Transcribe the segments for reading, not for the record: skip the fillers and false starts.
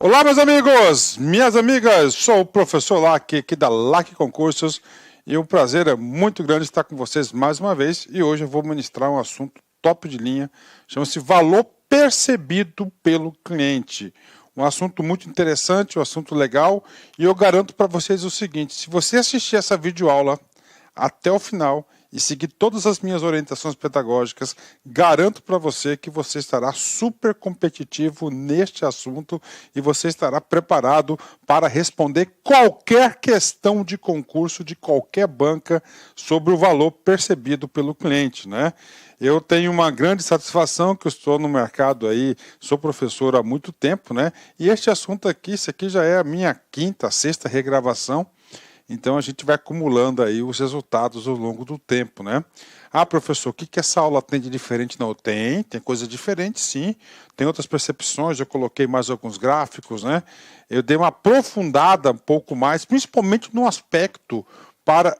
Olá, meus amigos, minhas amigas, sou o professor Lac, aqui da Lac Concursos, e o prazer é muito grande estar com vocês mais uma vez, e hoje eu vou ministrar um assunto top de linha, chama-se valor percebido pelo cliente. Um assunto muito interessante, um assunto legal, e eu garanto para vocês o seguinte: se você assistir essa videoaula até o final e seguir todas as minhas orientações pedagógicas, garanto para você que você estará super competitivo neste assunto e você estará preparado para responder qualquer questão de concurso de qualquer banca sobre o valor percebido pelo cliente, né? Eu tenho uma grande satisfação que eu estou no mercado aí, sou professor há muito tempo, né? E este assunto aqui, isso aqui já é a minha quinta, sexta regravação. Então a gente vai acumulando aí os resultados ao longo do tempo, né? Ah, professor, o que essa aula tem de diferente? Não, tem coisa diferente, sim. Tem outras percepções, eu coloquei mais alguns gráficos, né? Eu dei uma aprofundada um pouco mais, principalmente no aspecto para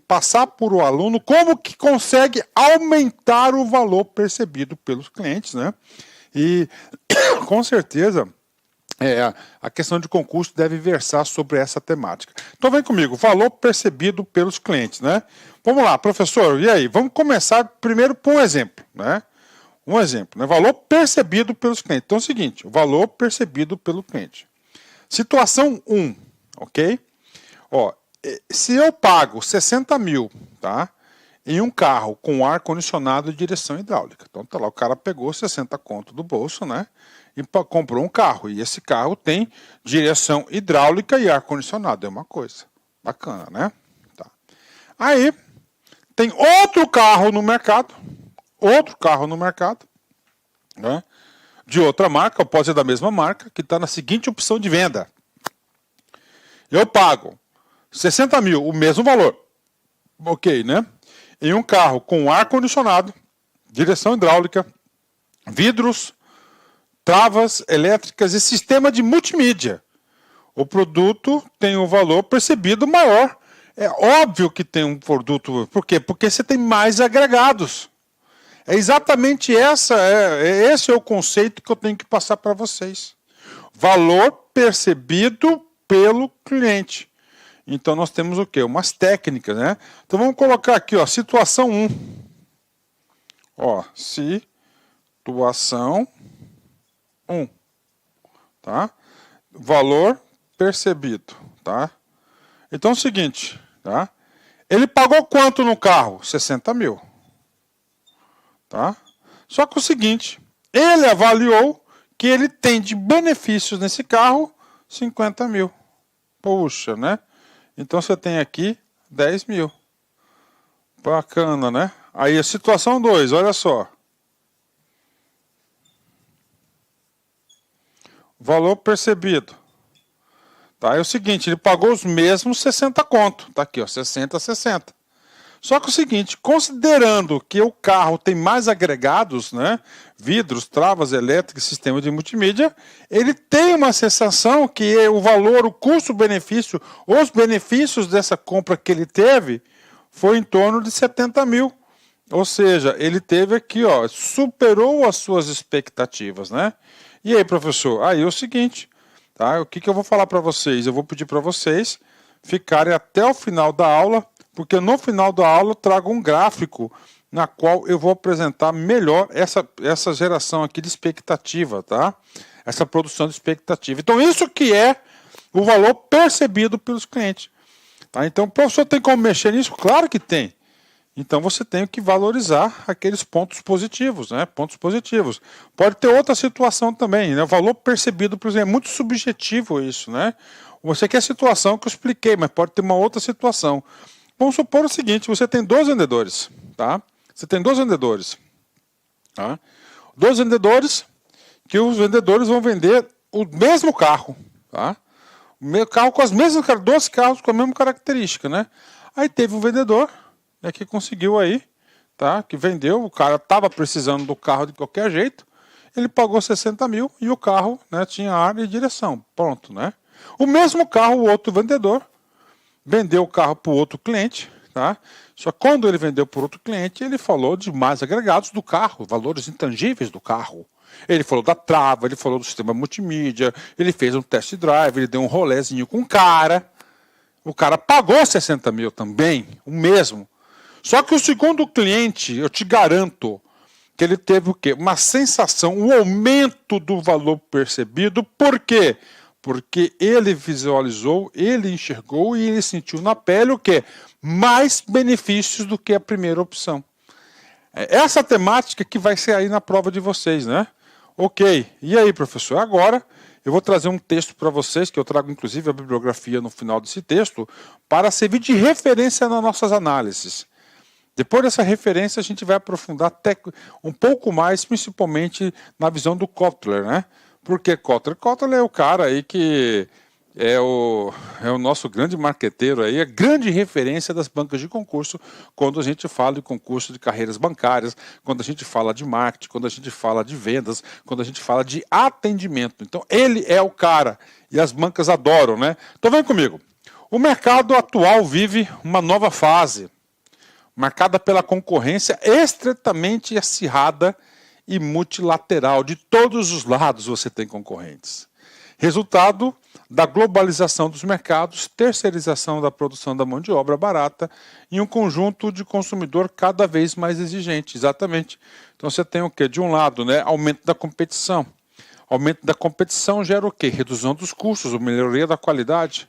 passar por o aluno como que consegue aumentar o valor percebido pelos clientes, né? E com certeza a questão de concurso deve versar sobre essa temática. Então vem comigo, valor percebido pelos clientes, né? Vamos lá, professor, e aí? Vamos começar primeiro por um exemplo, né? Um exemplo, né? Valor percebido pelos clientes. Então é o seguinte, o valor percebido pelo cliente. Situação 1, ok? Ó, se eu pago 60 mil, tá? Em um carro com ar-condicionado e direção hidráulica. Então tá lá, o cara pegou 60 conto do bolso, né? E comprou um carro. E esse carro tem direção hidráulica e ar-condicionado. É uma coisa bacana, né? Tá. Aí, tem outro carro no mercado. Né? De outra marca, ou pode ser da mesma marca, que está na seguinte opção de venda. Eu pago 60 mil, o mesmo valor. Ok, né? Em um carro com ar-condicionado, direção hidráulica, vidros, travas elétricas e sistema de multimídia. O produto tem um valor percebido maior. É óbvio que tem um produto. Por quê? Porque você tem mais agregados. É exatamente esse é o conceito que eu tenho que passar para vocês. Valor percebido pelo cliente. Então nós temos o quê? Umas técnicas, né? Então vamos colocar aqui, ó, situação 1. Ó, situação 1, tá? Valor percebido, tá? Então é o seguinte, tá? Ele pagou quanto no carro? 60 mil, tá? Só que o seguinte, ele avaliou que ele tem de benefícios nesse carro 50 mil. Puxa, né? Então você tem aqui 10 mil. Bacana, né? Aí a situação 2, olha só. Valor percebido. Tá? É o seguinte, ele pagou os mesmos 60 conto. Tá aqui, ó, 60, 60. Só que é o seguinte, considerando que o carro tem mais agregados, né, vidros, travas elétricas, sistema de multimídia, ele tem uma sensação que o valor, o custo-benefício, os benefícios dessa compra que ele teve foi em torno de 70 mil. Ou seja, ele teve aqui, ó, superou as suas expectativas, né? E aí, professor? Aí é o seguinte, tá? O que eu vou falar para vocês? Eu vou pedir para vocês ficarem até o final da aula, porque no final da aula eu trago um gráfico na qual eu vou apresentar melhor essa geração aqui de expectativa, tá? Essa produção de expectativa. Então, isso que é o valor percebido pelos clientes. Tá? Então, o professor tem como mexer nisso? Claro que tem. Então você tem que valorizar aqueles pontos positivos, né? Pontos positivos. Pode ter outra situação também, né? O valor percebido, por exemplo, é muito subjetivo isso, né? Você quer a situação que eu expliquei, mas pode ter uma outra situação. Vamos supor o seguinte, você tem 2 vendedores, tá? Você tem 2 vendedores, tá? 2 vendedores, que os vendedores vão vender o mesmo carro, tá? O mesmo carro com as mesmas, 2 carros com a mesma característica, né? Aí teve um vendedor, né, que conseguiu aí, tá? Que vendeu, o cara estava precisando do carro de qualquer jeito, ele pagou 60 mil e o carro, né, tinha ar e direção, pronto, né? O mesmo carro, o outro vendedor, vendeu o carro para o outro cliente, tá? Só que quando ele vendeu por outro cliente, ele falou de mais agregados do carro, valores intangíveis do carro. Ele falou da trava, ele falou do sistema multimídia, ele fez um test drive, ele deu um rolezinho com o cara pagou 60 mil também, o mesmo. Só que o segundo cliente, eu te garanto, que ele teve o quê? Uma sensação, um aumento do valor percebido. Por quê? Porque ele visualizou, ele enxergou e ele sentiu na pele o quê? Mais benefícios do que a primeira opção. Essa temática que vai ser aí na prova de vocês, né? Ok, e aí, professor? Agora eu vou trazer um texto para vocês, que eu trago inclusive a bibliografia no final desse texto, para servir de referência nas nossas análises. Depois dessa referência, a gente vai aprofundar até um pouco mais, principalmente na visão do Kotler, né? Por que Kotler? Kotler é o cara aí que é o nosso grande marqueteiro aí, a grande referência das bancas de concurso, quando a gente fala de concurso de carreiras bancárias, quando a gente fala de marketing, quando a gente fala de vendas, quando a gente fala de atendimento. Então, ele é o cara, e as bancas adoram, né? Então, vem comigo. O mercado atual vive uma nova fase, marcada pela concorrência estreitamente acirrada e multilateral. De todos os lados você tem concorrentes. Resultado da globalização dos mercados, terceirização da produção da mão de obra barata e um conjunto de consumidor cada vez mais exigente. Exatamente. Então você tem o quê? De um lado, né, aumento da competição. Aumento da competição gera o quê? Redução dos custos, melhoria da qualidade.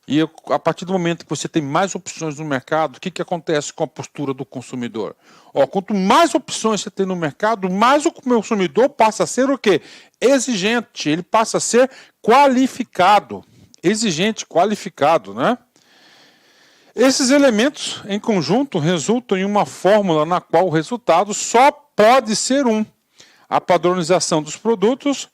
E a partir do momento que você tem mais opções no mercado, o que acontece com a postura do consumidor? Quanto mais opções você tem no mercado, mais o consumidor passa a ser o quê? Exigente, ele passa a ser qualificado. Exigente, qualificado, né? Esses elementos, em conjunto, resultam em uma fórmula na qual o resultado só pode ser um. A padronização dos produtos,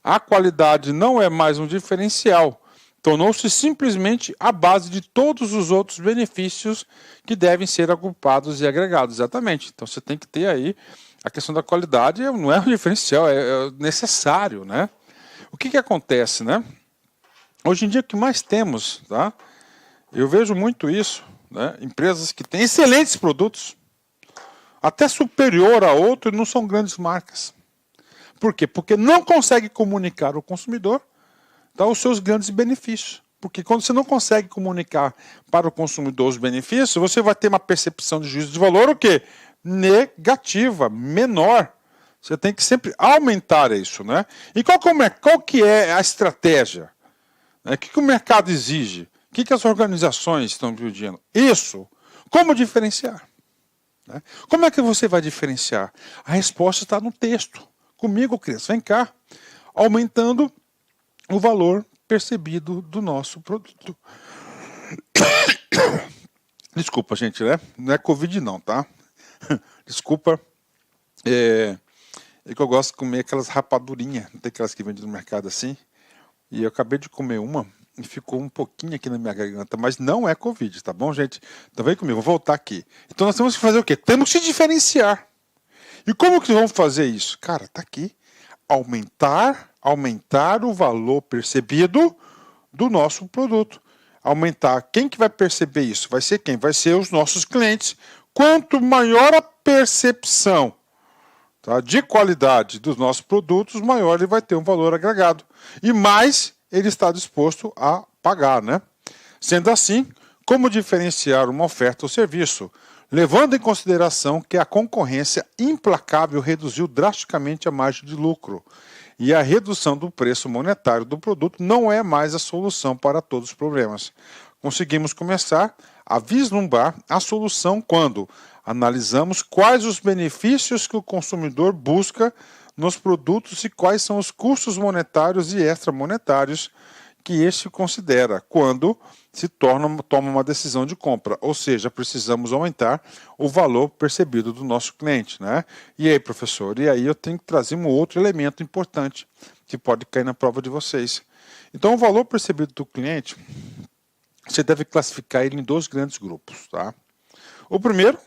a qualidade não é mais um diferencial. Tornou-se simplesmente a base de todos os outros benefícios que devem ser agrupados e agregados. Exatamente. Então você tem que ter aí a questão da qualidade, não é um diferencial, é necessário, né? O que acontece, né? Hoje em dia o que mais temos, tá? Eu vejo muito isso, né? Empresas que têm excelentes produtos, até superior a outro, e não são grandes marcas. Por quê? Porque não consegue comunicar ao consumidor os seus grandes benefícios. Porque quando você não consegue comunicar para o consumidor os benefícios, você vai ter uma percepção de juízo de valor o quê? Negativa, menor. Você tem que sempre aumentar isso, né? E qual que é a estratégia? O que o mercado exige? O que as organizações estão pedindo? Isso. Como diferenciar? Como é que você vai diferenciar? A resposta está no texto. Comigo, Cris, vem cá. Aumentando o valor percebido do nosso produto. Desculpa, gente, né? Não é Covid não, tá? Desculpa. É que eu gosto de comer aquelas rapadurinhas, não tem aquelas que vendem no mercado assim? E eu acabei de comer uma e ficou um pouquinho aqui na minha garganta, mas não é Covid, tá bom, gente? Então vem comigo, vou voltar aqui. Então nós temos que fazer o quê? Temos que se diferenciar. E como que vamos fazer isso? Cara, tá aqui. Aumentar o valor percebido do nosso produto. Aumentar. Quem que vai perceber isso? Vai ser quem? Vai ser os nossos clientes. Quanto maior a percepção, tá, de qualidade dos nossos produtos, maior ele vai ter um valor agregado. E mais ele está disposto a pagar, né? Sendo assim, como diferenciar uma oferta ou serviço? Levando em consideração que a concorrência implacável reduziu drasticamente a margem de lucro e a redução do preço monetário do produto não é mais a solução para todos os problemas. Conseguimos começar a vislumbrar a solução quando analisamos quais os benefícios que o consumidor busca nos produtos e quais são os custos monetários e extramonetários que este considera quando toma uma decisão de compra, ou seja, precisamos aumentar o valor percebido do nosso cliente, né? E aí, professor, e aí eu tenho que trazer um outro elemento importante que pode cair na prova de vocês. Então, o valor percebido do cliente, você deve classificar ele em dois grandes grupos, tá? O primeiro,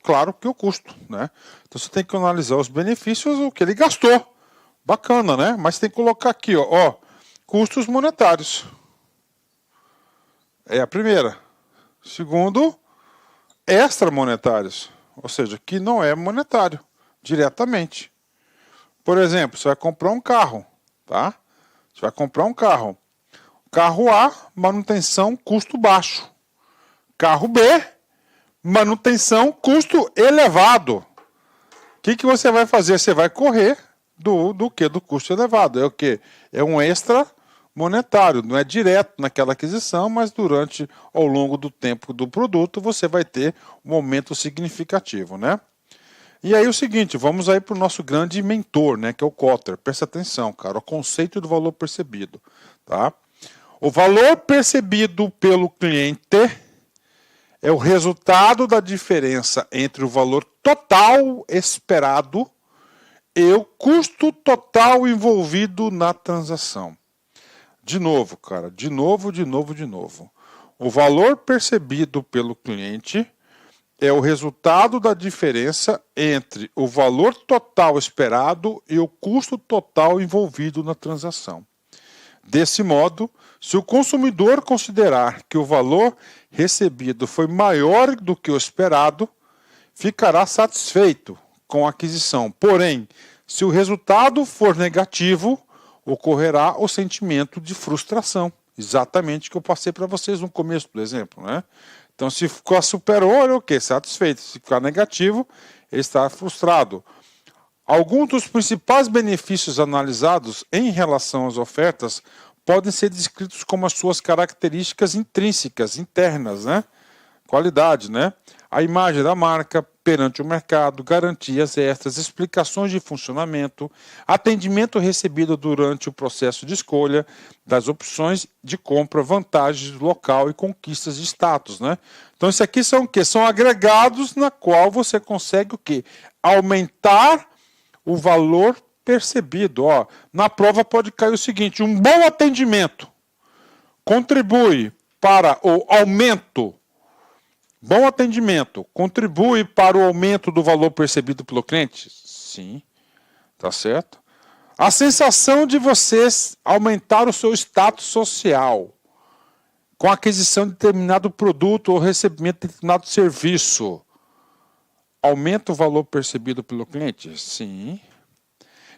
claro, que é o custo, né? Então, você tem que analisar os benefícios, o que ele gastou. Bacana, né? Mas tem que colocar aqui, ó, custos monetários. É a primeira. Segundo, extramonetários, ou seja, que não é monetário diretamente. Por exemplo, você vai comprar um carro, tá? Você vai comprar um carro. Carro A, manutenção, custo baixo. Carro B, manutenção, custo elevado. O que você vai fazer? Você vai correr do que? Do custo elevado. É o que? É um extra monetário. Não é direto naquela aquisição, mas ao longo do tempo do produto, você vai ter um aumento significativo, né? E aí o seguinte, vamos aí para o nosso grande mentor, né, que é o Kotler. Presta atenção, cara, o conceito do valor percebido, tá? O valor percebido pelo cliente é o resultado da diferença entre o valor total esperado e o custo total envolvido na transação. De novo, cara, de novo. O valor percebido pelo cliente é o resultado da diferença entre o valor total esperado e o custo total envolvido na transação. Desse modo, se o consumidor considerar que o valor recebido foi maior do que o esperado, ficará satisfeito com a aquisição. Porém, se o resultado for negativo, ocorrerá o sentimento de frustração. Exatamente o que eu passei para vocês no começo do exemplo, né? Então, se ficar superior, é o quê? Satisfeito. Se ficar negativo, ele está frustrado. Alguns dos principais benefícios analisados em relação às ofertas podem ser descritos como as suas características intrínsecas, internas, né? Qualidade, né? A imagem da marca perante o mercado, garantias extras, explicações de funcionamento, atendimento recebido durante o processo de escolha das opções de compra, vantagens do local e conquistas de status, né? Então isso aqui são o quê? São agregados na qual você consegue o quê? Aumentar o valor percebido. Ó, na prova pode cair o seguinte: um bom atendimento contribui para o aumento. Bom atendimento contribui para o aumento do valor percebido pelo cliente? Sim, tá certo. A sensação de vocês aumentar o seu status social com a aquisição de determinado produto ou recebimento de determinado serviço aumenta o valor percebido pelo cliente? Sim.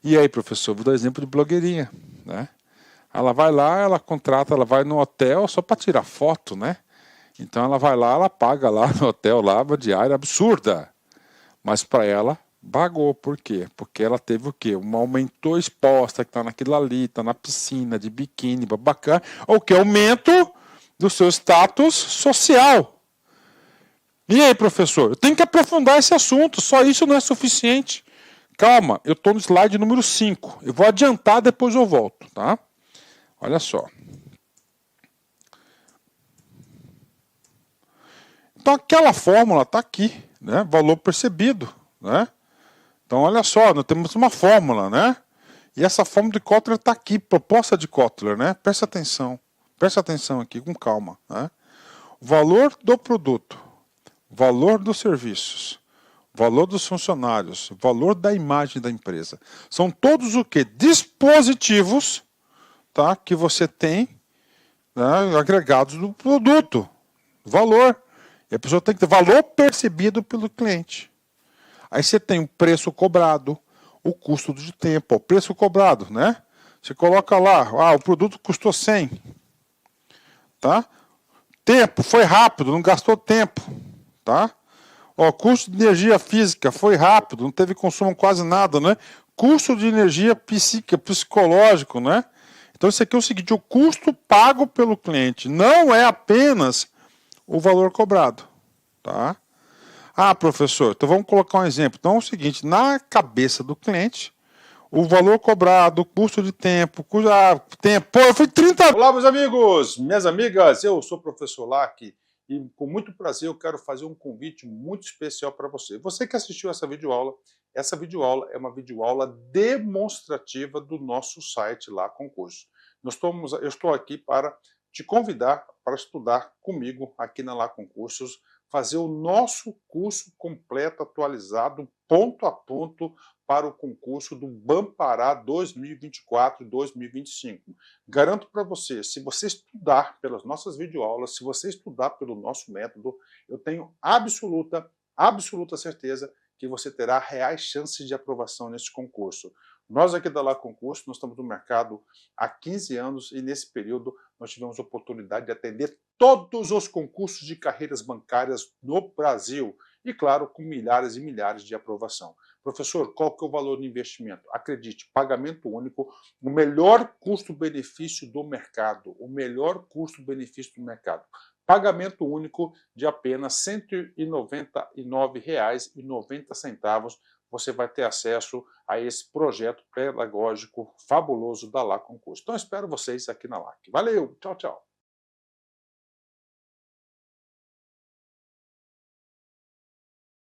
E aí, professor, vou dar exemplo de blogueirinha, né? Ela vai lá, ela contrata, ela vai no hotel só para tirar foto, né? Então ela vai lá, ela paga lá no hotel lá uma diária absurda. Mas para ela pagou, por quê? Porque ela teve o quê? Uma aumentou exposta, que está naquilo ali, está na piscina, de biquíni, bacana, ou que aumento do seu status social. E aí, professor? Eu tenho que aprofundar esse assunto, só isso não é suficiente. Calma, eu estou no slide número 5. Eu vou adiantar, depois eu volto, tá? Olha só. Então aquela fórmula está aqui, né? Valor percebido, né? Então olha só, nós temos uma fórmula, né? E essa fórmula de Kotler está aqui, proposta de Kotler, né? Presta atenção aqui com calma, né? O valor do produto, valor dos serviços, valor dos funcionários, valor da imagem da empresa. São todos o quê? Dispositivos, tá? Que você tem, né, agregados no produto, valor. E a pessoa tem que ter valor percebido pelo cliente. Aí você tem o preço cobrado, o custo de tempo, o preço cobrado, né? Você coloca lá, o produto custou 100, tá? Tempo, foi rápido, não gastou tempo, tá? Ó, custo de energia física, foi rápido, não teve consumo quase nada, né? Custo de energia psíquica, psicológico, né? Então isso aqui é o seguinte, o custo pago pelo cliente não é apenas o valor cobrado, tá? Ah, professor, então vamos colocar um exemplo. Então é o seguinte, na cabeça do cliente, o valor cobrado, o custo de tempo, tempo, pô, foi 30... Olá, meus amigos, minhas amigas, eu sou o professor Lack e com muito prazer eu quero fazer um convite muito especial para você. Você que assistiu essa videoaula é uma videoaula demonstrativa do nosso site lá, Concurso. Eu estou aqui para te convidar para estudar comigo aqui na Lá Concursos, fazer o nosso curso completo, atualizado, ponto a ponto, para o concurso do Bampará 2024 e 2025. Garanto para você, se você estudar pelas nossas videoaulas, se você estudar pelo nosso método, eu tenho absoluta certeza que você terá reais chances de aprovação neste concurso. Nós aqui da Lá Concurso, nós estamos no mercado há 15 anos e nesse período nós tivemos a oportunidade de atender todos os concursos de carreiras bancárias no Brasil e, claro, com milhares e milhares de aprovação. Professor, qual que é o valor do investimento? Acredite, pagamento único, o melhor custo-benefício do mercado, o melhor custo-benefício do mercado. Pagamento único de apenas R$ 199,90. Você vai ter acesso a esse projeto pedagógico fabuloso da LAC Concurso. Então, espero vocês aqui na LAC. Valeu, tchau, tchau.